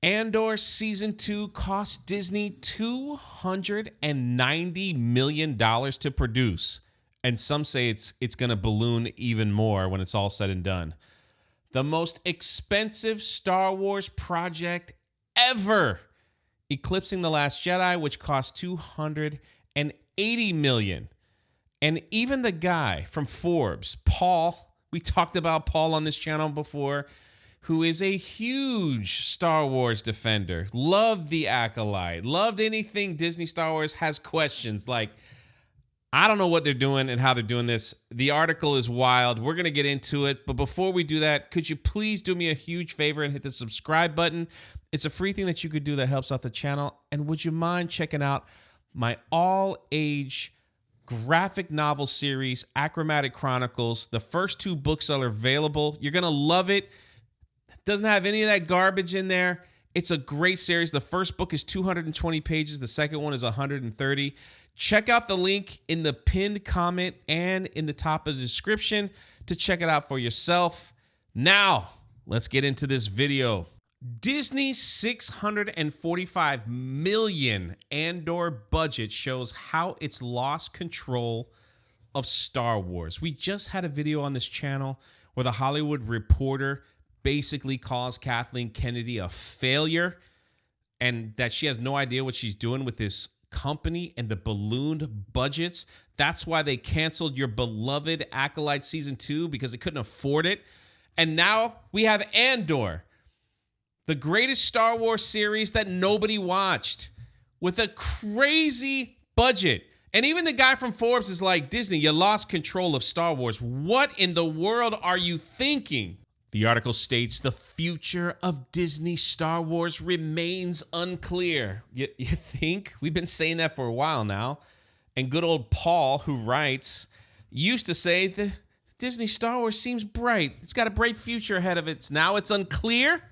Andor Season 2 cost Disney $290 million to produce. And some say it's going to balloon even more when it's all said and done. The most expensive Star Wars project ever, eclipsing The Last Jedi, which cost $280 million. And even the guy from Forbes, Paul, we talked about Paul on this channel before, who is a huge Star Wars defender, loved The Acolyte, loved anything Disney Star Wars, has questions like, I don't know what they're doing and how they're doing this. The article is wild. We're going to get into it. But before we do that, could you please do me a huge favor and hit the subscribe button? It's a free thing that you could do that helps out the channel. And would you mind checking out my all-age graphic novel series, Achromatic Chronicles? The first 2 books are available. You're going to love it. Doesn't have any of that garbage in there. It's a great series. The first book is 220 pages. The second one is 130. Check out the link in the pinned comment and in the top of the description to check it out for yourself. Now, let's get into this video. Disney's $645 million Andor budget shows how it's lost control of Star Wars. We just had a video on this channel where The Hollywood Reporter basically calls Kathleen Kennedy a failure and that she has no idea what she's doing with this company and the ballooned budgets. That's why they canceled your beloved Acolyte Season 2, because they couldn't afford it. And now we have Andor, the greatest Star Wars series that nobody watched, with a crazy budget. And even the guy from Forbes is like, Disney, you lost control of Star Wars. What in the world are you thinking? The article states the future of Disney Star Wars remains unclear. You think? We've been saying that for a while now. And good old Paul, who writes, used to say the Disney Star Wars seems bright. It's got a bright future ahead of it. Now it's unclear.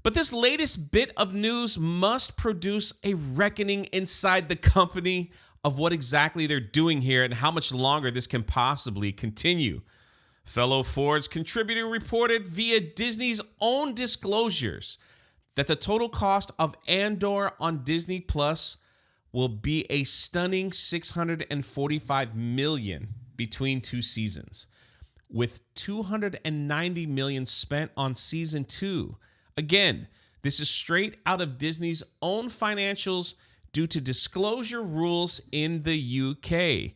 But this latest bit of news must produce a reckoning inside the company of what exactly they're doing here and how much longer this can possibly continue. Fellow Forbes contributor reported via Disney's own disclosures that the total cost of Andor on Disney Plus will be a stunning $645 million between 2 seasons, with $290 million spent on Season 2. Again, this is straight out of Disney's own financials due to disclosure rules in the UK.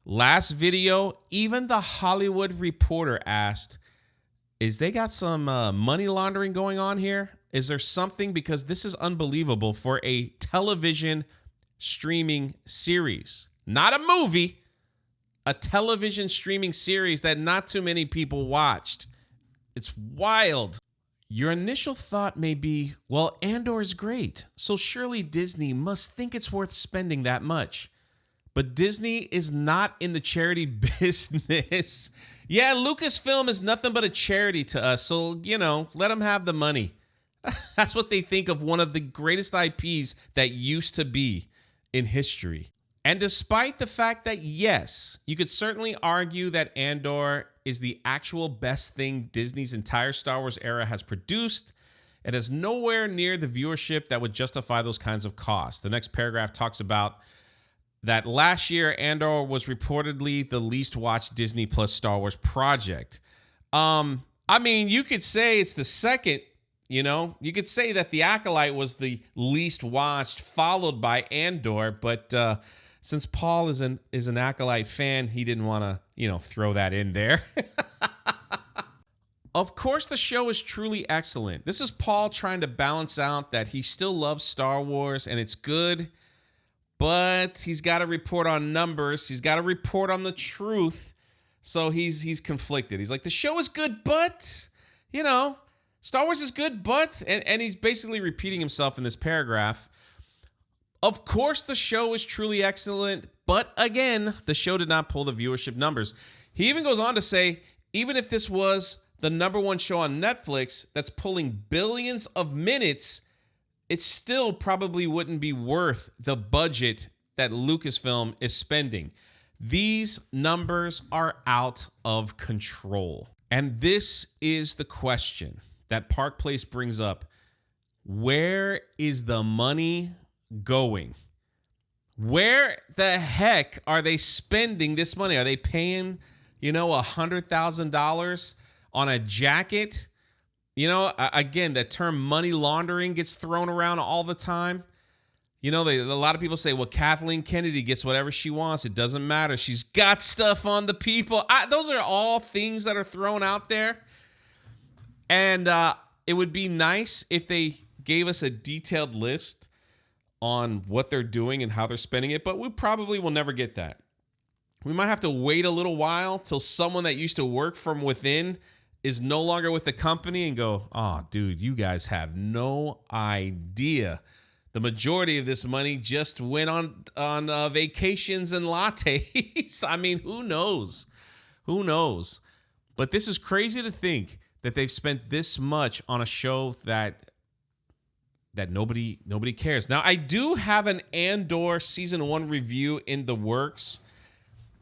Last video, even The Hollywood Reporter asked, is they got some money laundering going on here? Is there something? Because this is unbelievable for a television streaming series. Not a movie, a television streaming series that not too many people watched. It's wild. Your initial thought may be, well, Andor is great, so surely Disney must think it's worth spending that much. But Disney is not in the charity business. Yeah, Lucasfilm is nothing but a charity to us, so, let them have the money. That's what they think of one of the greatest IPs that used to be in history. And despite the fact that, yes, you could certainly argue that Andor is the actual best thing Disney's entire Star Wars era has produced, it is nowhere near the viewership that would justify those kinds of costs. The next paragraph talks about that last year, Andor was reportedly the least watched Disney Plus Star Wars project. You could say it's the second, You could say that The Acolyte was the least watched, followed by Andor, but since Paul is an Acolyte fan, he didn't want to, throw that in there. Of course, the show is truly excellent. This is Paul trying to balance out that he still loves Star Wars and it's good, but he's got to report on numbers. He's got to report on the truth. So he's conflicted. He's like, the show is good, but, Star Wars is good, but, and he's basically repeating himself in this paragraph. Of course, the show is truly excellent, but again, the show did not pull the viewership numbers. He even goes on to say, even if this was the #1 show on Netflix that's pulling billions of minutes, it still probably wouldn't be worth the budget that Lucasfilm is spending. These numbers are out of control. And this is the question that Park Place brings up. Where is the money going? Where the heck are they spending this money? Are they paying, $100,000 on a jacket? Again, the term money laundering gets thrown around all the time. A lot of people say, well, Kathleen Kennedy gets whatever she wants. It doesn't matter. She's got stuff on the people. Those are all things that are thrown out there. And it would be nice if they gave us a detailed list on what they're doing and how they're spending it, but we probably will never get that. We might have to wait a little while till someone that used to work from within is no longer with the company and go, oh, dude, you guys have no idea. The majority of this money just went on vacations and lattes. I mean, who knows? Who knows? But this is crazy to think that they've spent this much on a show that nobody cares. Now, I do have an Andor season 1 review in the works,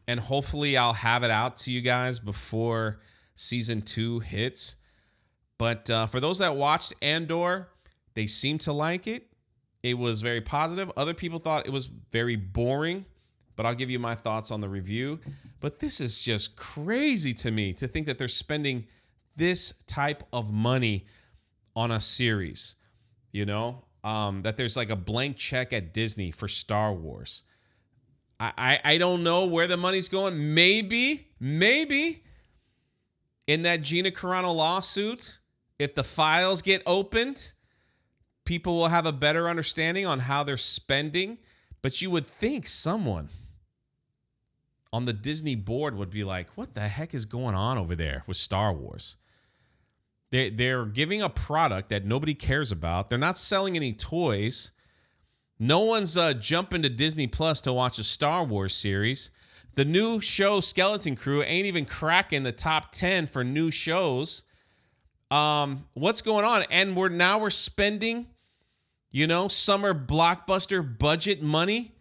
and hopefully I'll have it out to you guys before season 2 hits. But for those that watched Andor, they seem to like it. It was very positive. Other people thought it was very boring, but I'll give you my thoughts on the review. But this is just crazy to me to think that they're spending this type of money on a series. That there's like a blank check at Disney for Star Wars. I don't know where the money's going. Maybe in that Gina Carano lawsuit, if the files get opened, people will have a better understanding on how they're spending. But you would think someone on the Disney board would be like, what the heck is going on over there with Star Wars? They're giving a product that nobody cares about. They're not selling any toys. No one's jumping to Disney Plus to watch a Star Wars series. The new show Skeleton Crew ain't even cracking the top 10 for new shows. What's going on? And we're spending, summer blockbuster budget money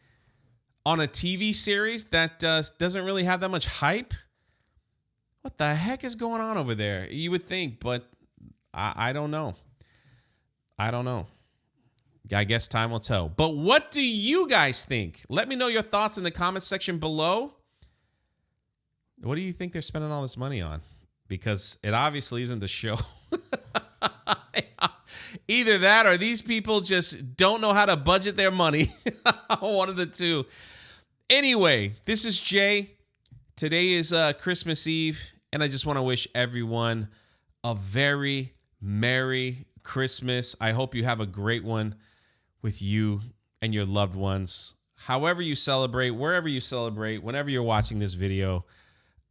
on a TV series that doesn't really have that much hype. What the heck is going on over there? You would think, but I don't know. I guess time will tell. But what do you guys think? Let me know your thoughts in the comments section below. What do you think they're spending all this money on? Because it obviously isn't the show. Either that or these people just don't know how to budget their money. One of the two. Anyway, this is Jay. Today is Christmas Eve, and I just want to wish everyone a very Merry Christmas. I hope you have a great one with you and your loved ones. However you celebrate, wherever you celebrate, whenever you're watching this video,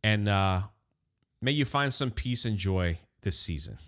and may you find some peace and joy this season.